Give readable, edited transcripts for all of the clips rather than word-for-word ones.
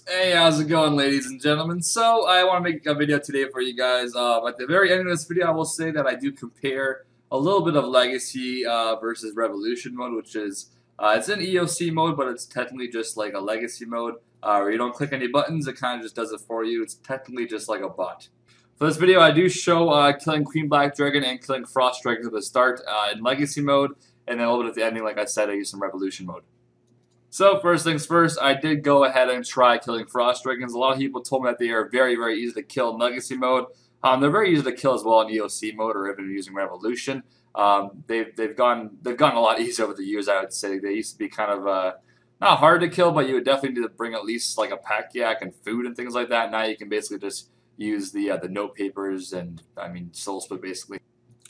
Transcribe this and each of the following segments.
Hey, how's it going, ladies and gentlemen? So, I want to make a video today for you guys. At the very end of this video, I will say that I do compare a little bit of Legacy versus Revolution mode, which is it's in EOC mode, but it's technically just like a Legacy mode where you don't click any buttons. It kind of just does it for you. It's technically just like a bot. For this video, I do show killing Queen Black Dragon and killing Frost Dragon at the start in Legacy mode, and then a little bit at the ending. Like I said, I use some Revolution mode. So first things first, I did go ahead and try killing Frost Dragons. A lot of people told me that they are very, very easy to kill in Legacy mode. They're very easy to kill as well in EOC mode or even using Revolution. They've gone a lot easier over the years, I would say. They used to be kind of not hard to kill, but you would definitely need to bring at least like a pack yak and food and things like that. Now you can basically just use the note papers and soul split basically.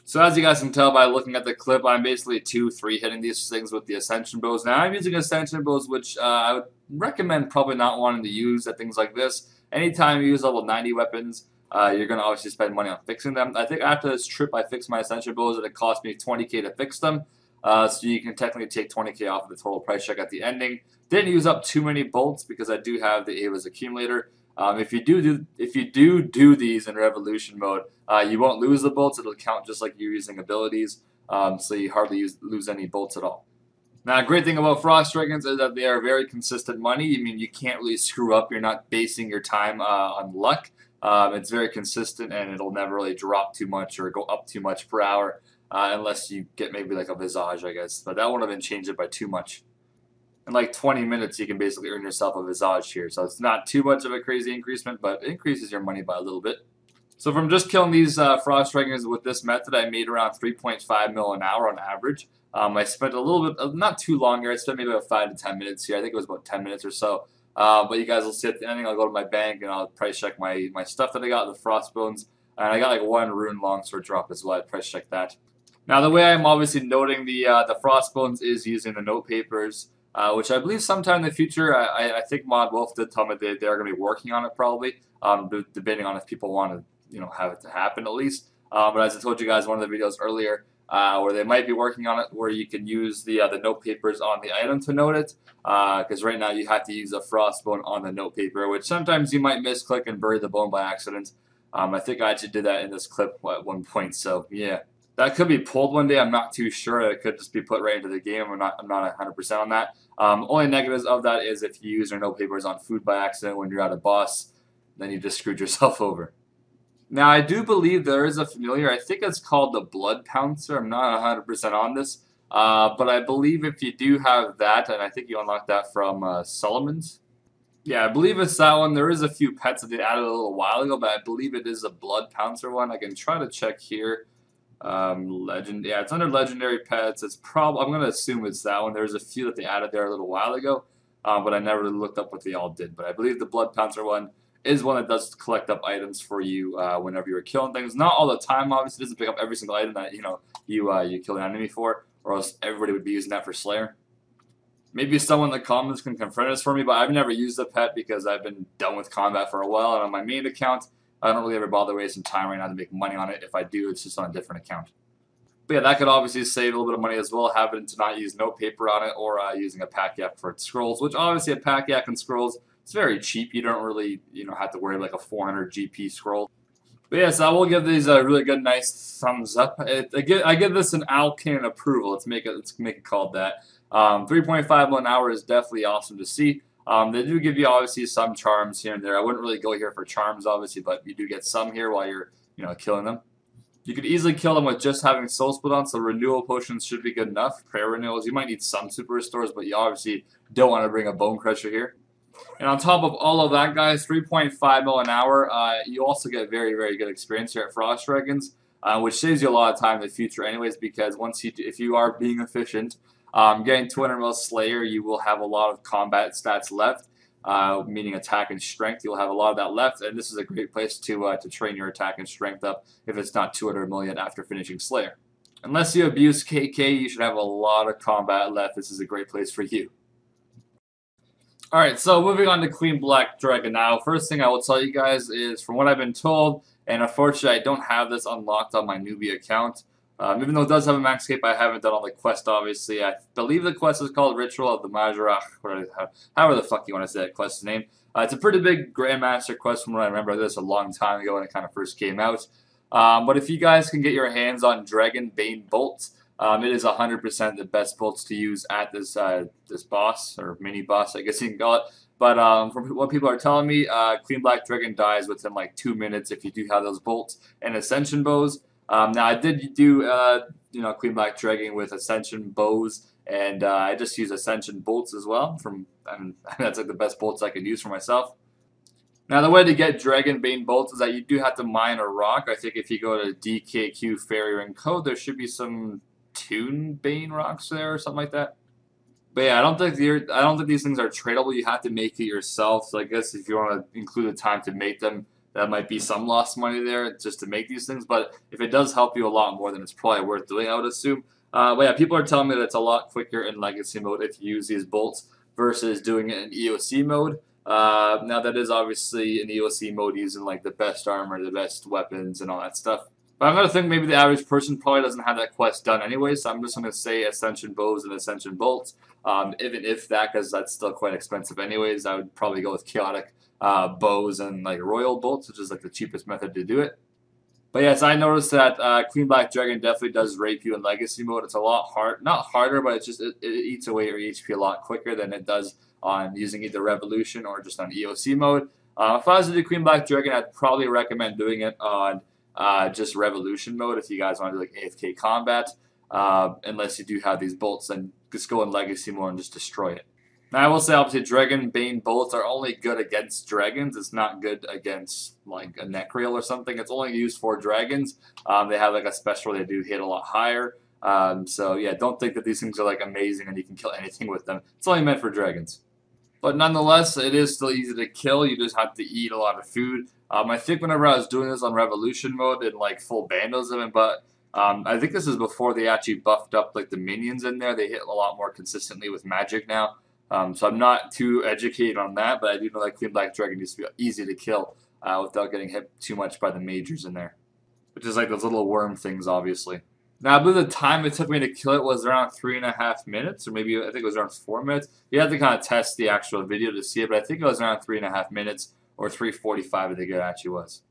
So as you guys can tell by looking at the clip, I'm basically 2-3 hitting these things with the Ascension bows. Now I'm using Ascension bows, which I would recommend probably not wanting to use at things like this. Anytime you use level 90 weapons, you're going to obviously spend money on fixing them. I think after this trip I fixed my Ascension bows and it cost me 20k to fix them. So you can technically take 20k off of the total price check at the ending. Didn't use up too many bolts because I do have the Ava's accumulator. If you do these in Revolution mode, you won't lose the bolts. It'll count just like you're using abilities, so you hardly lose any bolts at all. Now, a great thing about Frost Dragons is that they are very consistent money. I mean, you can't really screw up. You're not basing your time on luck. It's very consistent, and it'll never really drop too much or go up too much per hour, unless you get maybe like a Visage, I guess. But that won't even change it by too much. In like 20 minutes, you can basically earn yourself a Visage here. So it's not too much of a crazy increasement, but it increases your money by a little bit. So from just killing these Frost Dragons with this method, I made around 3.5 mil an hour on average. I spent a little bit, not too long here. I spent maybe about 5 to 10 minutes here. I think it was about 10 minutes or so. But you guys will see at the ending, I'll go to my bank and I'll price check my stuff that I got, the Frost Bones. And I got like 1 rune longsword drop as well. I price check that. Now the way I'm obviously noting the Frost Bones is using the note papers. Which I believe sometime in the future, I think Mod Wolf did tell me they're going to be working on it probably, depending on if people want to, have it to happen at least. But as I told you guys in one of the videos earlier, where they might be working on it, where you can use the note papers on the item to note it, because right now you have to use a frost bone on the note paper, which sometimes you might misclick and bury the bone by accident. I think I actually did that in this clip at one point, so yeah. That could be pulled one day. I'm not too sure. It could just be put right into the game. I'm not 100% on that. Only negatives of that is if you use your note papers on food by accident when you're at a boss, then you just screwed yourself over. Now, I do believe there is a familiar. I think it's called the Blood Pouncer. I'm not 100% on this. But I believe if you do have that, and I think you unlock that from Solomon's. Yeah, I believe it's that one. There is a few pets that they added a little while ago, but I believe it is a Blood Pouncer one. I can try to check here. Yeah, it's under legendary pets. It's probably, I'm gonna assume it's that one. There's a few that they added there a little while ago, but I never really looked up what they all did. But I believe the Blood Pouncer one is one that does collect up items for you whenever you're killing things. Not all the time, obviously. It doesn't pick up every single item that you kill an enemy for, or else everybody would be using that for Slayer. Maybe someone in the comments can confirm this for me, but I've never used the pet because I've been done with combat for a while, and on my main account, I don't really ever bother wasting time right now to make money on it. If I do, it's just on a different account. But yeah, that could obviously save a little bit of money as well, having to not use note paper on it or using a pack yak for scrolls, which obviously a pack yak and scrolls, it's very cheap. You don't really, have to worry about like a 400 GP scroll. But yes, I will give these a really good, nice thumbs up. I give this an Alkan approval. Let's make it called that. 3.5 an hour is definitely awesome to see. They do give you obviously some charms here and there. I wouldn't really go here for charms obviously, but you do get some here while you're killing them. You could easily kill them with just having soul split on, so renewal potions should be good enough. Prayer renewals, you might need some super restores, but you obviously don't want to bring a bone crusher here. And on top of all of that, guys, 3.5 mil an hour, you also get very, very good experience here at Frost Dragons, which saves you a lot of time in the future anyways, because if you are being efficient, getting 200 mil Slayer, you will have a lot of combat stats left, meaning attack and strength. You'll have a lot of that left, and this is a great place to train your attack and strength up if it's not 200 million after finishing Slayer. Unless you abuse KK, you should have a lot of combat left. This is a great place for you. Alright, so moving on to Queen Black Dragon now. First thing I will tell you guys is, from what I've been told, and unfortunately I don't have this unlocked on my newbie account, Even though it does have a max cape, I haven't done all the quest, obviously. I believe the quest is called Ritual of the Majorach, however the fuck you want to say that quest's name. It's a pretty big Grandmaster quest from what I remember. This a long time ago when it kind of first came out. But if you guys can get your hands on Dragon Bane bolts, it is 100% the best bolts to use at this this boss, or mini boss, I guess you can call it. But from what people are telling me, Queen Black Dragon dies within like 2 minutes if you do have those bolts and Ascension bows. Now I did do Queen Black Dragon with Ascension bows, and I just use Ascension bolts as well. That's like the best bolts I could use for myself. Now the way to get Dragon Bane bolts is that you do have to mine a rock. I think if you go to DKQ Fairy Ring Code, there should be some Toon Bane rocks there or something like that. But yeah, I don't think these things are tradable. You have to make it yourself. So I guess if you want to include the time to make them, that might be some lost money there just to make these things. But if it does help you a lot more, then it's probably worth doing, I would assume. But yeah, people are telling me that it's a lot quicker in Legacy mode if you use these bolts versus doing it in EOC mode. Now that is obviously in EOC mode using like the best armor, the best weapons, and all that stuff. But I'm going to think maybe the average person probably doesn't have that quest done anyway, so I'm just going to say Ascension Bows and Ascension Bolts. Even if that, because that's still quite expensive anyways, I would probably go with Chaotic Bows and like Royal Bolts, which is like the cheapest method to do it. But yes, I noticed that Queen Black Dragon definitely does rape you in Legacy mode. It's a lot not harder, but it's just it eats away your HP a lot quicker than it does on using either Revolution or just on EOC mode. If I was to do Queen Black Dragon, I'd probably recommend doing it on just Revolution mode if you guys want to do like AFK combat. Unless you do have these bolts, then just go in Legacy mode and just destroy it. Now I will say, obviously, Dragon Bane bolts are only good against dragons. It's not good against like a Necrail or something. It's only used for dragons. They have like a special where they do hit a lot higher. So yeah, don't think that these things are like amazing and you can kill anything with them. It's only meant for dragons. But nonetheless, it is still easy to kill. You just have to eat a lot of food. I think whenever I was doing this on Revolution mode in like full bandos of it, but I think this is before they actually buffed up like the minions in there. They hit a lot more consistently with magic now. So I'm not too educated on that, but I do know that Queen Black Dragon used to be easy to kill without getting hit too much by the majors in there. Which is like those little worm things, obviously. Now, I believe the time it took me to kill it was around 3.5 minutes, or maybe I think it was around 4 minutes. You have to kind of test the actual video to see it, but I think it was around 3.5 minutes, or 3:45 I think it actually was.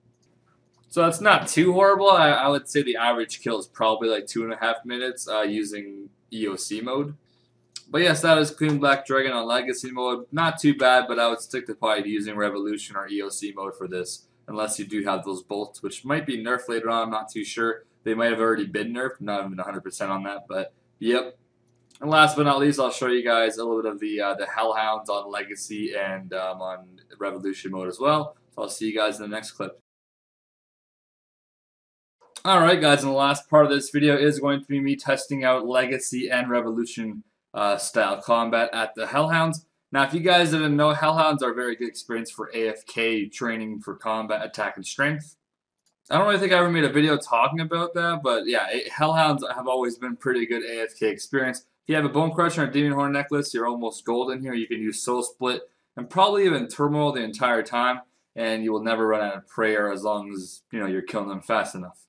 So that's not too horrible. I would say the average kill is probably like 2.5 minutes using EOC mode. But yes, that is Queen Black Dragon on Legacy mode. Not too bad, but I would stick to probably using Revolution or EOC mode for this, unless you do have those bolts, which might be nerfed later on. I'm not too sure. They might have already been nerfed. I'm not even 100% on that, but yep. And last but not least, I'll show you guys a little bit of the Hellhounds on Legacy and on Revolution mode as well. So I'll see you guys in the next clip. Alright guys, and the last part of this video is going to be me testing out Legacy and Revolution style combat at the Hellhounds. Now, if you guys didn't know, Hellhounds are a very good experience for AFK training for combat, attack, and strength. I don't really think I ever made a video talking about that, but yeah, Hellhounds have always been pretty good AFK experience. If you have a Bone Crusher and a Demon Horn necklace, you're almost golden here. You can use Soul Split and probably even Turmoil the entire time, and you will never run out of prayer as long as you're killing them fast enough.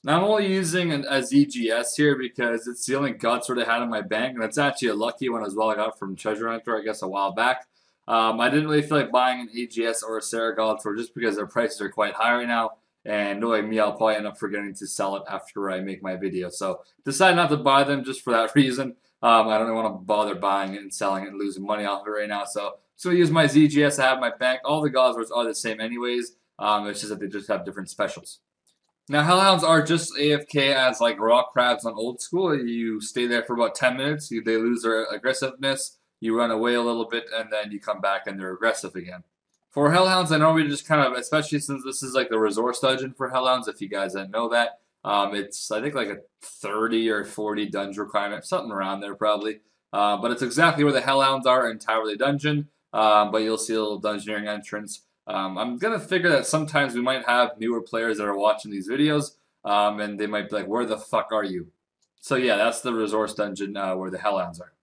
Now, I'm only using a ZGS here because it's the only God Sword I had in my bank, and it's actually a lucky one as well. I got it from Treasure Hunter, I guess, a while back. I didn't really feel like buying an AGS or a Sarah God Sword just because their prices are quite high right now. And knowing me, I'll probably end up forgetting to sell it after I make my video. So decided not to buy them just for that reason. I don't want to bother buying it and selling it and losing money off it right now. So I use my ZGS I have in my bank. All the Godswords are the same anyways. It's just that they just have different specials. Now, Hellhounds are just AFK as like rock crabs on old school. You stay there for about 10 minutes. They lose their aggressiveness. You run away a little bit, and then you come back and they're aggressive again. For Hellhounds, I know we just kind of, especially since this is like the resource dungeon for Hellhounds, if you guys didn't know that, it's, I think, like a 30 or 40 dungeon requirement, something around there probably. But it's exactly where the Hellhounds are in Tower of the Dungeon, but you'll see a little dungeoneering entrance. I'm going to figure that sometimes we might have newer players that are watching these videos, and they might be like, where the fuck are you? So yeah, that's the resource dungeon where the Hellhounds are.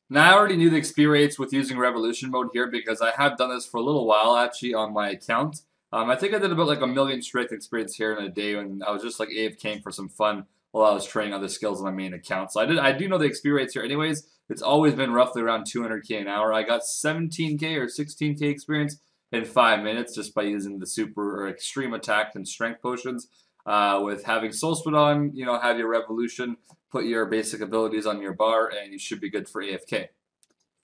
Now, I already knew the XP rates with using Revolution mode here because I have done this for a little while actually on my account. I think I did about like 1 million strength experience here in a day when I was just like AFKing for some fun while I was training other skills on my main account. So I do know the experience here anyways. It's always been roughly around 200k an hour. I got 17k or 16k experience in 5 minutes just by using the super or extreme attack and strength potions. With having Soul Split on, have your revolution, put your basic abilities on your bar, and you should be good for AFK.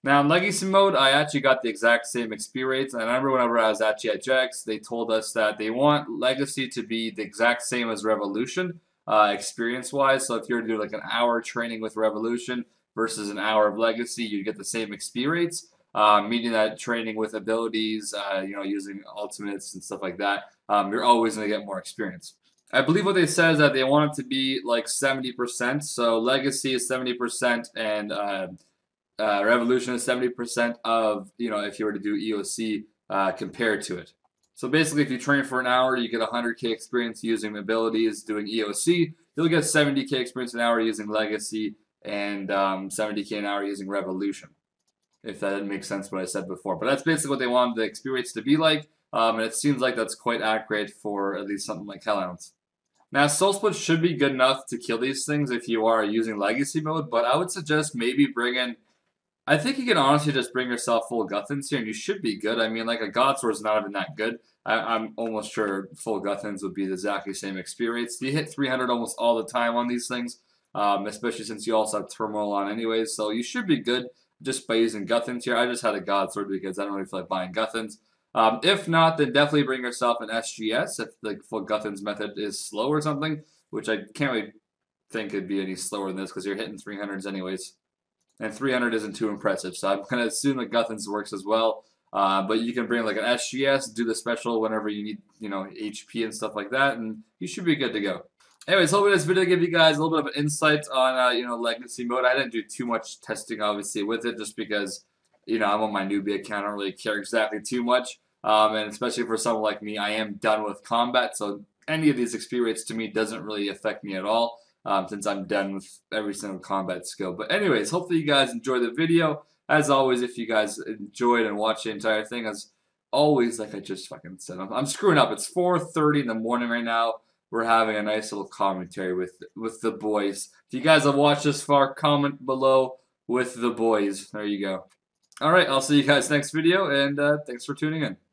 Now in Legacy mode, I actually got the exact same XP rates. And I remember whenever I was actually at Jax, they told us that they want Legacy to be the exact same as Revolution, experience-wise. So if you were to do like an hour training with Revolution versus an hour of Legacy, you'd get the same XP rates. Meaning that training with abilities, using ultimates and stuff like that, you're always going to get more experience. I believe what they said is that they want it to be like 70%. So Legacy is 70% and Revolution is 70% of, if you were to do EOC compared to it. So basically, if you train for an hour, you get 100k experience using abilities doing EOC. You'll get 70k experience an hour using Legacy and 70k an hour using Revolution. If that didn't make sense what I said before. But that's basically what they wanted the experience to be like. And it seems like that's quite accurate for at least something like Hellhounds. Now, Soul Split should be good enough to kill these things if you are using Legacy mode, but I would suggest maybe bring in... I think you can honestly just bring yourself full Guthans here, and you should be good. I mean, like, a God Sword is not even that good. I'm almost sure full Guthans would be the exactly same experience. You hit 300 almost all the time on these things, especially since you also have Turmoil on anyways, so you should be good just by using Guthans here. I just had a God Sword because I don't really feel like buying Guthans. If not, then definitely bring yourself an SGS if the full Guthans method is slow or something, which I can't really think it'd be any slower than this because you're hitting 300s anyways. And 300 isn't too impressive, so I'm going to assume that Guthans works as well. But you can bring like an SGS, do the special whenever you need, HP and stuff like that, and you should be good to go. Anyways, hopefully this video gave you guys a little bit of an insight on, Legacy mode. I didn't do too much testing, obviously, with it, just because, I'm on my newbie account. I don't really care exactly too much. And especially for someone like me, I am done with combat, so any of these experience to me doesn't really affect me at all. Since I'm done with every single combat skill. But anyways, hopefully you guys enjoyed the video. As always, if you guys enjoyed and watched the entire thing, as always, like I just fucking said, I'm screwing up. It's 4:30 in the morning right now. We're having a nice little commentary with the boys. If you guys have watched this far, comment below with the boys. There you go. Alright, I'll see you guys next video, and thanks for tuning in.